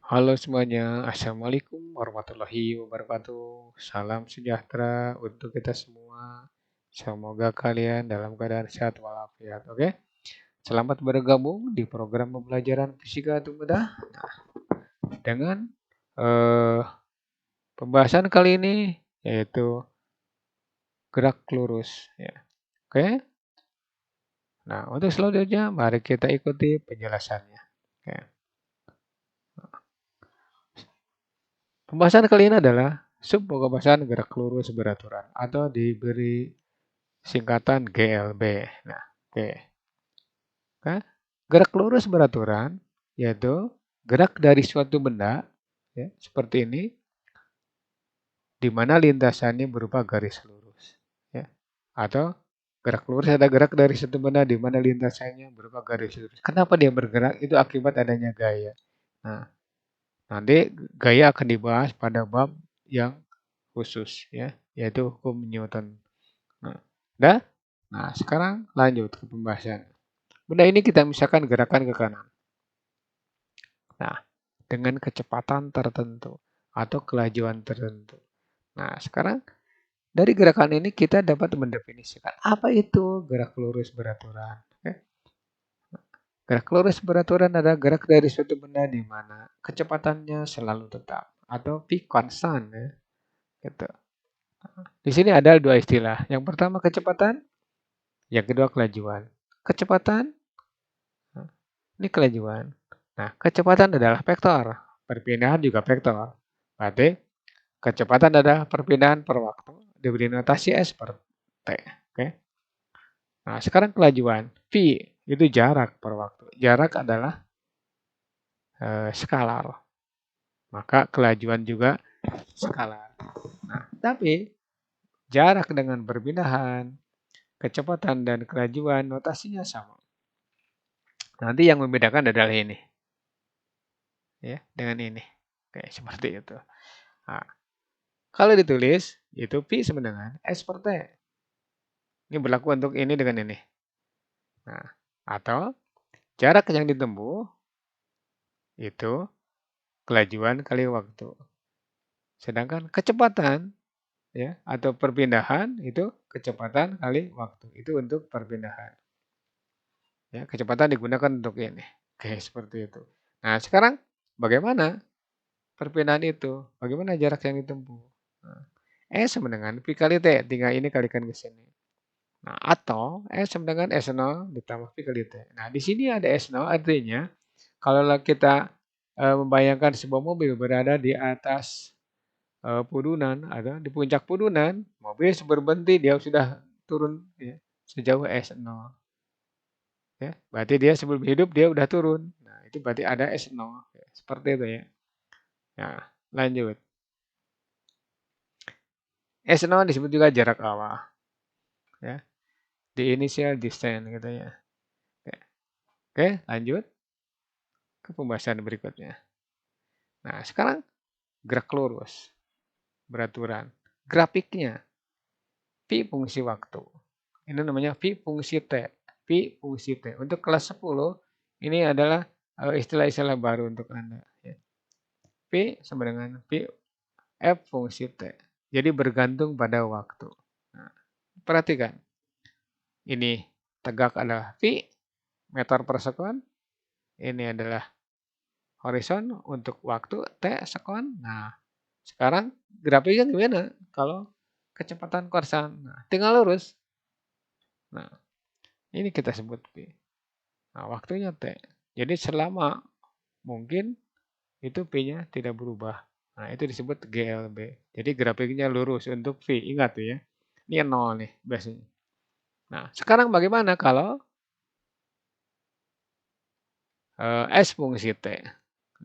Halo semuanya, Assalamualaikum warahmatullahi wabarakatuh. Salam sejahtera untuk kita semua. Semoga kalian dalam keadaan sehat walafiat. Oke, selamat bergabung di program pembelajaran fisika untuk mudah dengan eh, pembahasan kali ini yaitu gerak lurus. Ya. Oke, nah untuk selanjutnya mari kita ikuti penjelasannya. Oke. Pembahasan kali ini adalah sub pembahasan gerak lurus beraturan atau diberi singkatan GLB. Nah, oke. Nah, gerak lurus beraturan yaitu gerak dari suatu benda ya, seperti ini di mana lintasannya berupa garis lurus ya. Atau gerak lurus ada gerak dari suatu benda di mana lintasannya berupa garis lurus. Kenapa dia bergerak? Itu akibat adanya gaya. Nah, nanti gaya akan dibahas pada bab yang khusus ya, yaitu hukum Newton. Nah, dah? Nah, sekarang lanjut ke pembahasan. Benda ini kita misalkan gerakan ke kanan. Nah, dengan kecepatan tertentu atau kelajuan tertentu. Nah, sekarang dari gerakan ini kita dapat mendefinisikan apa itu gerak lurus beraturan. Oke. Gerak lurus beraturan adalah gerak dari suatu benda di mana kecepatannya selalu tetap atau v konstan ya. Gitu. Di sini ada dua istilah. Yang pertama kecepatan, yang kedua kelajuan. Kecepatan, nah, ini kelajuan. Nah, kecepatan adalah vektor. Perpindahan juga vektor. Berarti kecepatan adalah perpindahan per waktu. Diberi notasi S per T. Oke. Nah, sekarang kelajuan. V itu jarak per waktu. Jarak adalah skalar. Maka kelajuan juga skalar. Nah, tapi jarak dengan perpindahan, kecepatan dan kelajuan notasinya sama. Nanti yang membedakan adalah ini. Ya, dengan ini. Oke, seperti itu. Nah, kalau ditulis, itu V sama dengan S per T. Ini berlaku untuk ini dengan ini. Nah, atau jarak yang ditempuh itu kelajuan kali waktu. Sedangkan kecepatan ya atau perpindahan itu kecepatan kali waktu. Itu untuk perpindahan. Ya, kecepatan digunakan untuk ini. Oke, seperti itu. Nah, sekarang bagaimana perpindahan itu? Bagaimana jarak yang ditempuh? Nah, S sama dengan V kali T. Tinggal ini kalikan ke sini. Nah, atau S sama dengan S0 ditambah V kali T. Nah, di sini ada S0 artinya kalau kita membayangkan sebuah mobil berada di atas pudunan atau di puncak pudunan, mobil berhenti dia sudah turun ya, sejauh S0. Ya, berarti dia sebelum hidup dia udah turun. Nah, itu berarti ada S0. Ya, seperti itu ya. Nah, lanjut. S0 disebut juga jarak awal. Ya, the initial distance gitu ya. Oke, lanjut ke pembahasan berikutnya. Nah, sekarang gerak lurus beraturan. Grafiknya V fungsi waktu. Ini namanya V fungsi T. V fungsi T. Untuk kelas 10 ini adalah istilah-istilah baru untuk Anda. Ya. V sama dengan V F fungsi T. Jadi bergantung pada waktu. Nah, perhatikan. Ini tegak adalah V meter per sekon. Ini adalah horizon untuk waktu T sekon. Nah, sekarang grafiknya gimana? Kalau kecepatan konstan. Nah, tinggal lurus. Nah, ini kita sebut V. Nah, waktunya T. Jadi selama mungkin itu P-nya tidak berubah. Nah, itu disebut GLB. Jadi grafiknya lurus untuk V. Ingat tuh ya. Ini 0 nih biasanya. Nah, sekarang bagaimana kalau S fungsi T?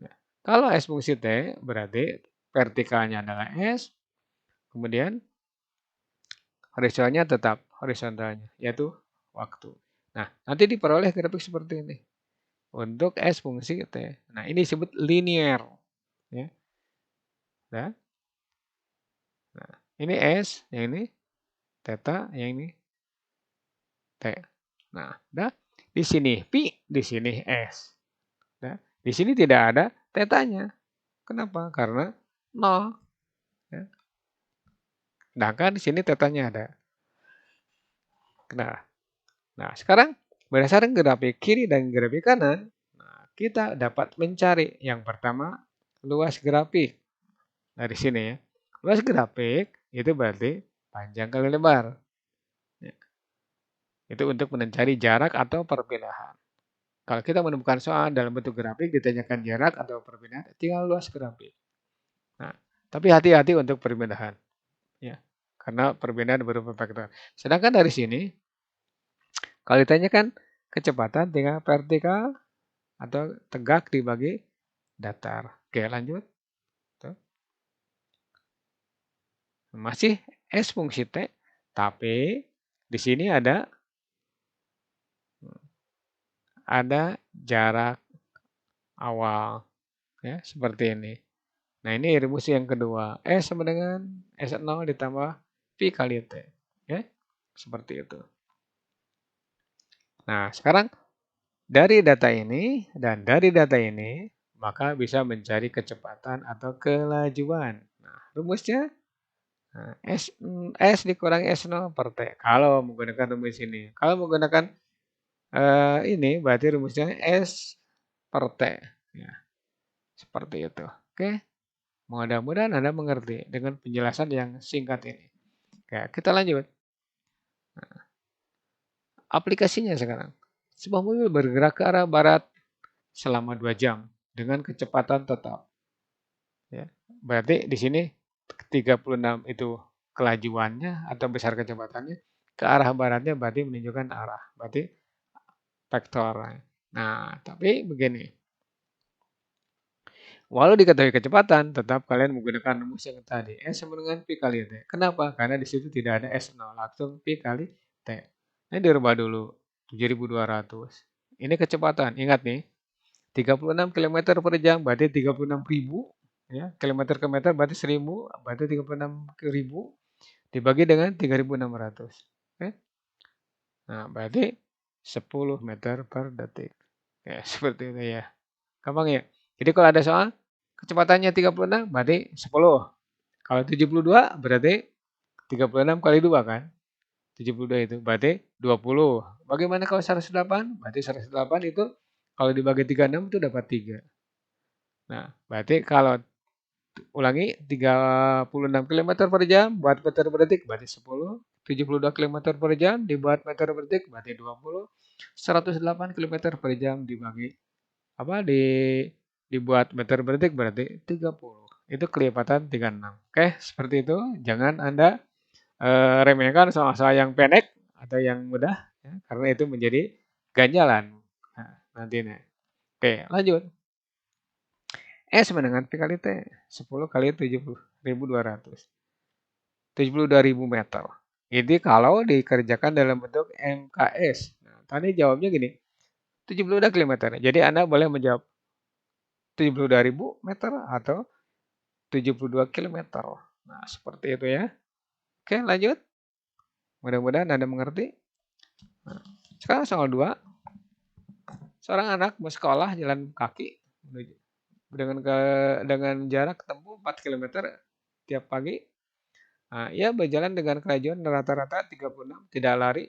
Ya. Kalau S fungsi T berarti vertikalnya adalah S, kemudian horizontalnya tetap horizontalnya, yaitu waktu. Nah, nanti diperoleh grafik seperti ini. Untuk S fungsi T. Nah, ini disebut linear. Ya. Nah, ini S, yang ini theta, yang ini T. Nah, dah di sini Pi, di sini S. Nah, di sini tidak ada tetanya. Kenapa? Karena 0. Ya. Sedangkan di sini tetanya ada. Nah, sekarang berdasarkan grafik kiri dan grafik kanan, nah, kita dapat mencari yang pertama luas grafik. Dari sini ya. Luas grafik itu berarti panjang kali lebar. Ya. Itu untuk mencari jarak atau perpindahan. Kalau kita menemukan soal dalam bentuk grafik ditanyakan jarak atau perpindahan, tinggal luas grafik. Nah, tapi hati-hati untuk perpindahan. Ya. Karena perbedaan berupa vektor. Sedangkan dari sini, kalau ditanyakan kecepatan tinggal vertikal atau tegak dibagi datar. Oke, lanjut. Tuh. Masih S fungsi T, tapi di sini ada jarak awal, ya, seperti ini. Nah, ini rumus yang kedua. S sama dengan S0 ditambah Pi kali T. Ya, seperti itu. Nah, sekarang dari data ini dan dari data ini, maka bisa mencari kecepatan atau kelajuan. Nah, rumusnya S dikurangi S0 per T. Kalau menggunakan rumus ini. Kalau menggunakan ini, berarti rumusnya S per T. Ya, seperti itu. Oke, mudah-mudahan Anda mengerti dengan penjelasan yang singkat ini. Oke, kita lanjut. Nah, aplikasinya sekarang. Sebuah mobil bergerak ke arah barat selama 2 jam dengan kecepatan tetap. Ya. Berarti di sini 36 itu kelajuannya atau besar kecepatannya, ke arah baratnya berarti menunjukkan arah. Berarti vektor. Nah, tapi begini. Walau diketahui kecepatan, tetap kalian menggunakan rumus yang tadi. S sama dengan Pi kali T. Kenapa? Karena di situ tidak ada S0. Langsung Pi kali T. Ini dirubah dulu. 7.200. Ini kecepatan. Ingat nih. 36 km per jam berarti 36.000. Ya, kilometer ke meter berarti 1000. Berarti 36.000. Dibagi dengan 3.600. Oke. Nah, berarti 10 meter per detik. Ya, seperti itu ya. Gampang ya. Jadi kalau ada soal kecepatannya 36 berarti 10. Kalau 72 berarti 36 kali 2 kan? 72 itu berarti 20. Bagaimana kalau 108? Berarti 108 itu kalau dibagi 36 itu dapat 3. Nah, berarti kalau ulangi 36 km per jam buat meter per detik berarti 10. 72 km per jam dibuat meter per detik berarti 20. 108 km per jam dibagi dibuat meter per detik berarti 30. Itu kelipatan 36. Oke, seperti itu. Jangan Anda remehkan soal-soal yang pendek atau yang mudah ya, karena itu menjadi ganjalan. Nah, nantinya. Oke, lanjut. S sama dengan P kali T. 10 kali 70.200. 72.000 meter. Jadi kalau dikerjakan dalam bentuk MKS. Nah, tadi jawabnya gini. 72 km. Jadi Anda boleh menjawab 72.000 meter atau 72 kilometer. Nah, seperti itu ya. Oke, lanjut. Mudah-mudahan Anda mengerti. Nah, sekarang soal 2. Seorang anak bersekolah jalan kaki dengan jarak tempuh 4 km tiap pagi. Nah, ia berjalan dengan kelajuan rata-rata 36, tidak lari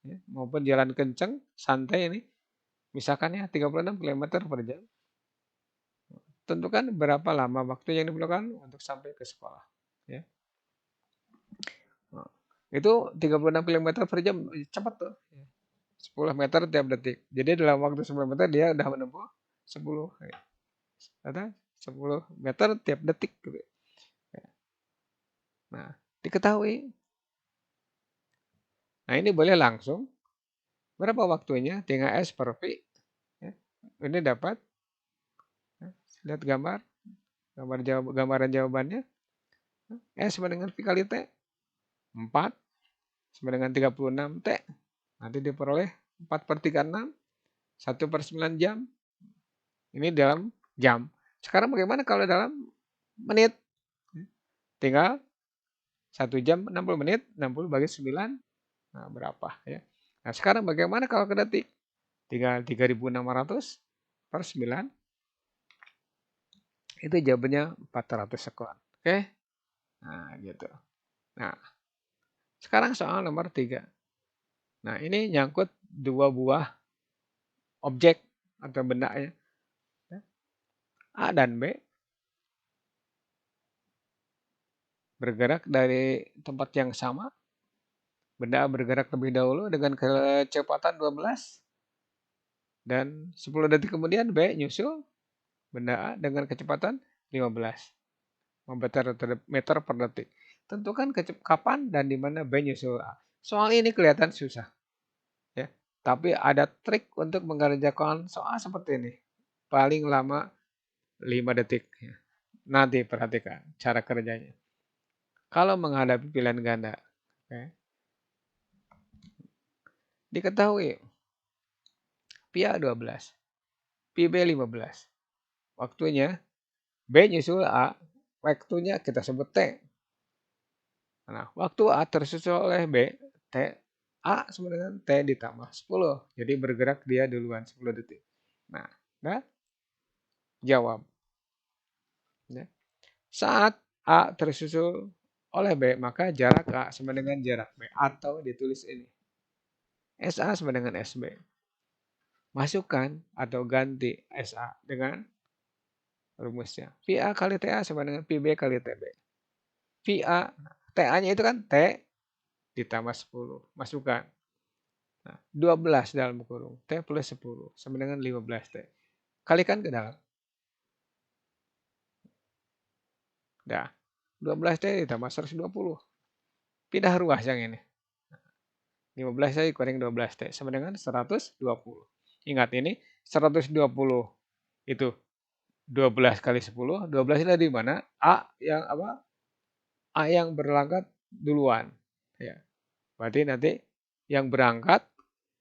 ya, maupun jalan kencang, santai ini. Misalkan ya 36 km per jam. Tentukan berapa lama waktu yang diperlukan untuk sampai ke sekolah. Ya. Nah, itu 36 km per jam cepat tuh. 10 meter tiap detik. Jadi dalam waktu 10 meter dia udah menempuh 10 atau 10 meter tiap detik gitu. Nah, diketahui. Nah, ini boleh langsung. Berapa waktunya? Tinggal S per V. Ya. Ini dapat. Ya. Lihat gambaran jawabannya. S sama dengan V kali T. 4 sama dengan 36 T. Nanti diperoleh 4 per 36. 1 per 9 jam. Ini dalam jam. Sekarang bagaimana kalau dalam menit? Tinggal 1 jam 60 menit. 60 bagi 9. Nah, berapa ya? Nah, sekarang bagaimana kalau ke detik? Tinggal 3.600 per 9. Itu jawabannya 400 sekian. Oke? Nah, gitu. Nah, sekarang soal nomor 3. Nah, ini nyangkut dua buah objek atau benda ya. A dan B bergerak dari tempat yang sama. Benda A bergerak lebih dahulu dengan kecepatan 12 dan 10 detik kemudian B nyusul benda A dengan kecepatan 15 meter per detik. Tentukan kapan dan di mana B nyusul A. Soal ini kelihatan susah, ya. Tapi ada trik untuk mengerjakan soal seperti ini. Paling lama 5 detik. Ya. Nanti perhatikan cara kerjanya. Kalau menghadapi pilihan ganda, okay, diketahui pi A 12, pi B 15. Waktunya B nyusul A, waktunya kita sebut T. Nah, waktu A tersusul oleh B, T, A sama dengan T ditambah 10. Jadi bergerak dia duluan 10 detik. Nah, jawab. Ya. Saat A tersusul oleh B, maka jarak A sama dengan jarak B. Atau ditulis ini. SA sama dengan SB. Masukkan atau ganti SA dengan rumusnya. Pi A kali TA sama dengan Pi B kali TB. Pi A, TA-nya itu kan T ditambah 10. Masukkan. Nah, 12 dalam kurung. T plus 10 sama dengan 15 T. Kalikan ke dalam. Dah. 12 T ditambah 120. Pindah ruas yang ini. 15 T dikurangi 12 T sama dengan 120. Ingat ini 120 itu 12 kali 10. 12 ini di mana? A yang apa? A yang berangkat duluan. Ya. Berarti nanti yang berangkat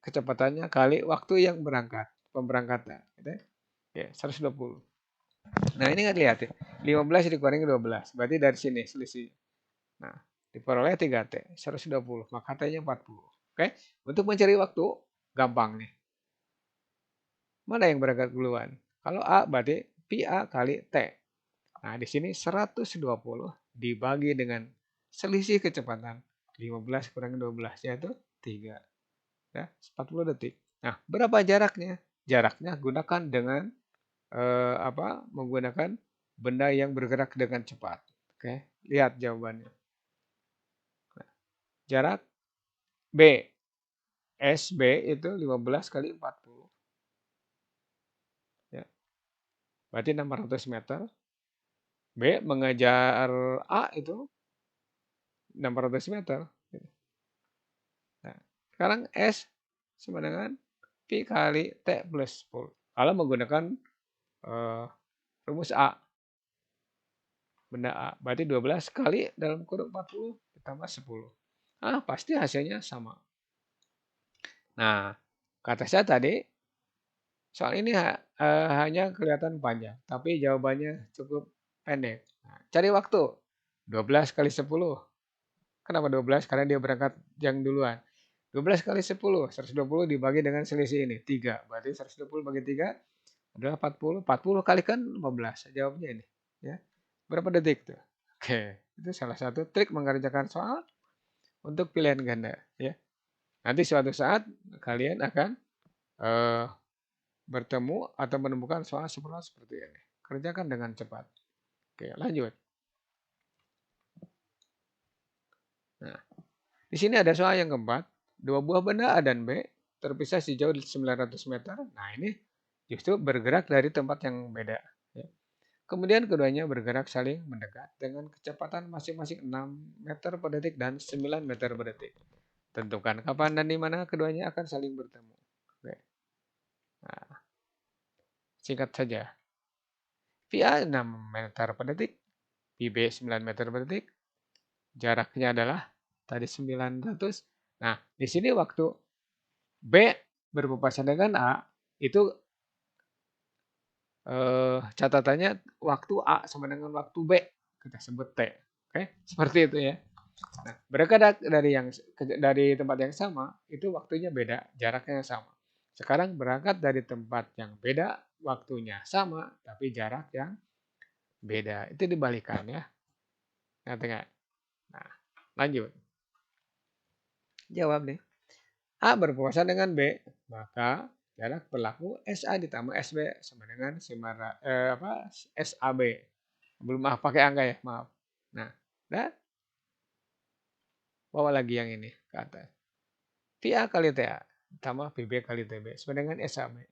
kecepatannya kali waktu yang berangkat. Pemberangkatan. Gitu. Ya, 120. Nah ini kan lihat ya. 15 dikurangi 12. Berarti dari sini selisih. Nah diperoleh 3T. 120. Maka T-nya 40. Oke. Untuk mencari waktu gampang nih. Mana yang berangkat duluan? Kalau A berarti pi A kali T. Nah di sini 120 dibagi dengan selisih kecepatan 15 kurangi 12 yaitu 3. Ya, 40 detik. Nah, berapa jaraknya? Jaraknya gunakan dengan menggunakan benda yang bergerak dengan cepat. Oke, lihat jawabannya. Nah, jarak B, SB itu 15 kali 40. Ya, berarti 600 meter. B mengejar A itu 600 meter. Nah, sekarang S sama dengan Pi kali T plus 10. Kalau menggunakan rumus A, benda A. Berarti 12 kali dalam kurung 40 ditambah 10. Pasti hasilnya sama. Nah, kata saya tadi, soal ini hanya kelihatan panjang, tapi jawabannya cukup pendek. Nah, cari waktu. 12 kali 10. Kenapa 12? Karena dia berangkat yang duluan. 12 kali 10, 120 dibagi dengan selisih ini, 3. Berarti 120 bagi 3 adalah 40. 40 kali kan 15. Jawabnya ini. Ya. Berapa detik tuh? Oke, itu salah satu trik mengerjakan soal untuk pilihan ganda. Ya. Nanti suatu saat kalian akan bertemu atau menemukan soal seperti ini. Kerjakan dengan cepat. Oke, lanjut. Nah, di sini ada soal yang keempat. Dua buah benda A dan B terpisah sejauh 900 meter. Nah, ini justru bergerak dari tempat yang beda. Ya. Kemudian keduanya bergerak saling mendekat dengan kecepatan masing-masing 6 meter per detik dan 9 meter per detik. Tentukan kapan dan di mana keduanya akan saling bertemu. Oke. Nah, singkat saja. VA 6 meter per detik, PB 9 meter per detik. Jaraknya adalah tadi 900. Nah, di sini waktu B berpapasan dengan A, itu catatannya waktu A sama dengan waktu B. Kita sebut T. Oke, seperti itu ya. Nah, mereka dari tempat yang sama, itu waktunya beda, jaraknya sama. Sekarang berangkat dari tempat yang beda, waktunya sama, tapi jarak yang Beda. Itu dibalikan ya. Ngerti nggak? Nah, lanjut. Jawab deh. A berpuasa dengan B, maka jarak berlaku SA ditambah SB sama dengan SAB. Belum pakai angka ya, maaf. Nah, dah bawa lagi yang ini ke atas. VA kali TA tambah PB kali TB sama dengan SAB.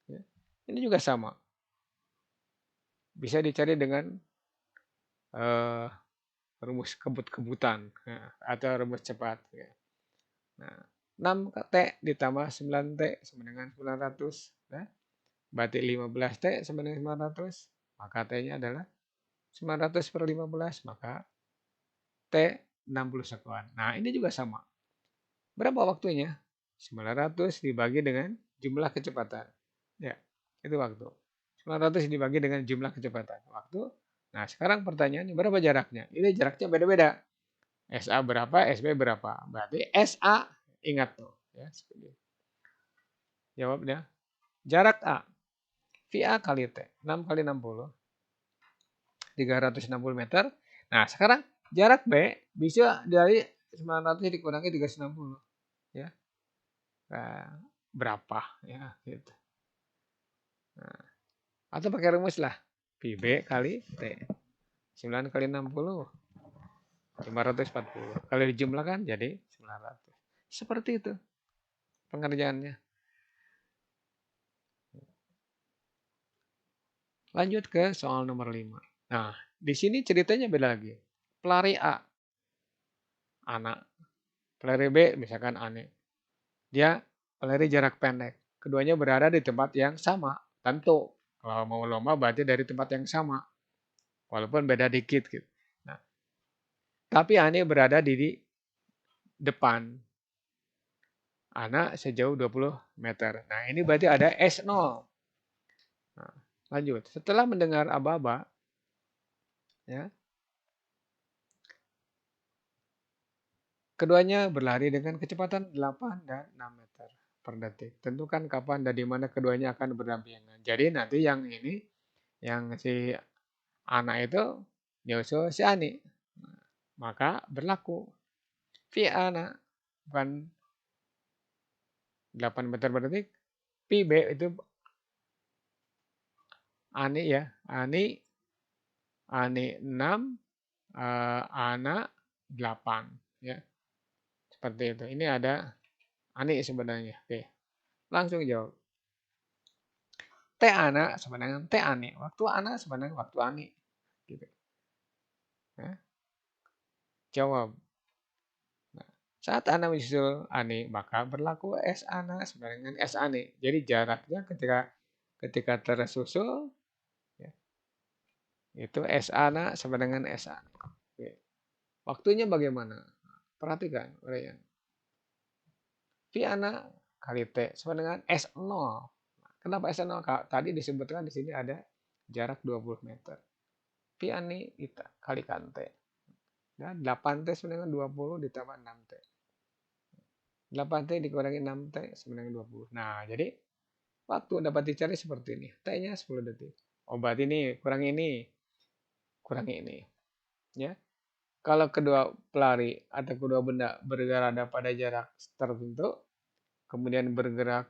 Ya. Ini juga sama. Bisa dicari dengan uh, rumus kebut-kebutan atau rumus cepat. Ya. Nah, 6T ditambah 9T sama dengan 900. Ya. Berarti 15T sama dengan 900. Maka T-nya adalah 900 per 15. Maka T 60 sekuan. Nah, ini juga sama. Berapa waktunya? 900 dibagi dengan jumlah kecepatan. Ya, itu waktu. 900 dibagi dengan jumlah kecepatan. Waktu. Nah, sekarang pertanyaannya berapa jaraknya? Ini jaraknya beda-beda. SA berapa, SB berapa. Berarti SA, ingat tuh. Ya, jawabnya. Jarak A, VA kali T. 6 kali 60. 360 meter. Nah, sekarang jarak B bisa dari 900 dikurangi 360. Ya. Nah, berapa ya gitu. Nah, atau pakai rumus lah. PB kali T. 9 kali 60 540. Kalau dijumlahkan jadi 900. Seperti itu pengerjaannya. Lanjut ke soal nomor 5. Nah, di sini ceritanya beda lagi. Pelari A, anak. Pelari B, misalkan Ane. Dia pelari jarak pendek. Keduanya berada di tempat yang sama. Tentu, kalau mau lomba berarti dari tempat yang sama. Walaupun beda dikit gitu. Nah, tapi Ane berada di depan. Anak sejauh 20 meter. Nah, ini berarti ada S0. Nah, lanjut. Setelah mendengar aba-aba, ya, keduanya berlari dengan kecepatan 8 dan 6 meter per detik. Tentukan kapan dan di mana keduanya akan berdampingan. Jadi nanti yang ini, yang si anak itu nyusul si Ani. Maka berlaku V anak bukan 8 meter per detik. PB itu Ani ya. Ani 6, anak 8. Ya, seperti itu. Ini ada Ani sebenarnya. Oke, langsung jawab. T anak sama dengan T Ani. Waktu anak sama dengan waktu Ani. Gitu. Ya, jawab. Nah, saat anak menyusul Ani, maka berlaku S anak sama dengan S Ani. Jadi jaraknya ketika tersusul, ya, itu S anak sama dengan S Ani. Oke. Waktunya bagaimana? Perhatikan, Ryan. V anak kali T sama dengan S0. Kenapa S0? Tadi disebutkan di sini ada jarak 20 meter. Pi ani kita kalikan T. Dan 8T sama dengan 20 ditambah 6T. 8T dikurangi 6T sama dengan 20. Nah, jadi waktu dapat dicari seperti ini. T-nya 10 detik. Oh, berarti ini kurang ini. Kurang ini. Ya. Kalau kedua pelari atau kedua benda bergerak pada jarak tertentu, kemudian bergerak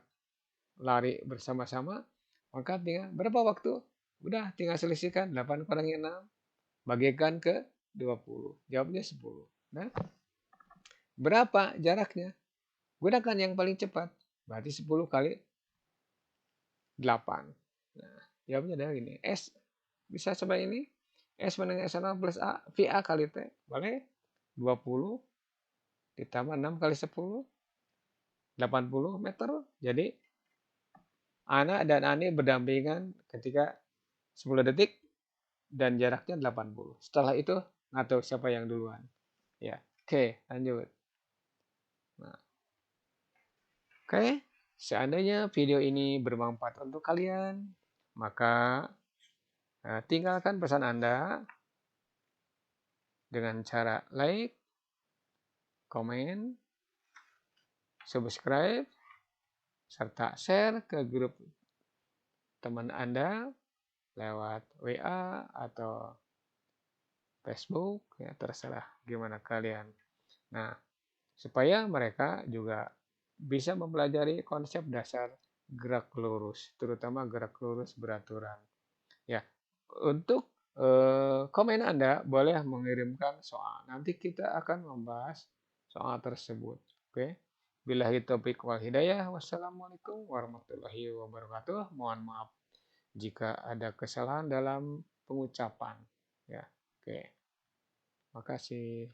lari bersama-sama, maka tinggal berapa waktu? Udah tinggal selisihkan 8 kurangi 6 bagikan ke 20. Jawabnya 10. Nah, berapa jaraknya? Gunakan yang paling cepat. Berarti 10 kali 8. Nah, jawabnya adalah ini. S bisa seperti ini. S dengan S0 plus A, VA kali T. Boleh? 20 ditambah 6 kali 10. 80 meter. Jadi, Ana dan Ani berdampingan ketika 10 detik dan jaraknya 80. Setelah itu, nggak tahu siapa yang duluan. Ya, oke, lanjut. Nah, oke, seandainya video ini bermanfaat untuk kalian, maka tinggalkan pesan Anda dengan cara like, komen, subscribe, serta share ke grup teman Anda lewat WA atau Facebook, ya terserah gimana kalian. Nah, supaya mereka juga bisa mempelajari konsep dasar gerak lurus, terutama gerak lurus beraturan. Ya, untuk komen Anda boleh mengirimkan soal. Nanti kita akan membahas soal tersebut. Oke. Billahi taufiq wal hidayah. Wassalamualaikum warahmatullahi wabarakatuh. Mohon maaf jika ada kesalahan dalam pengucapan. Ya, oke. Makasih.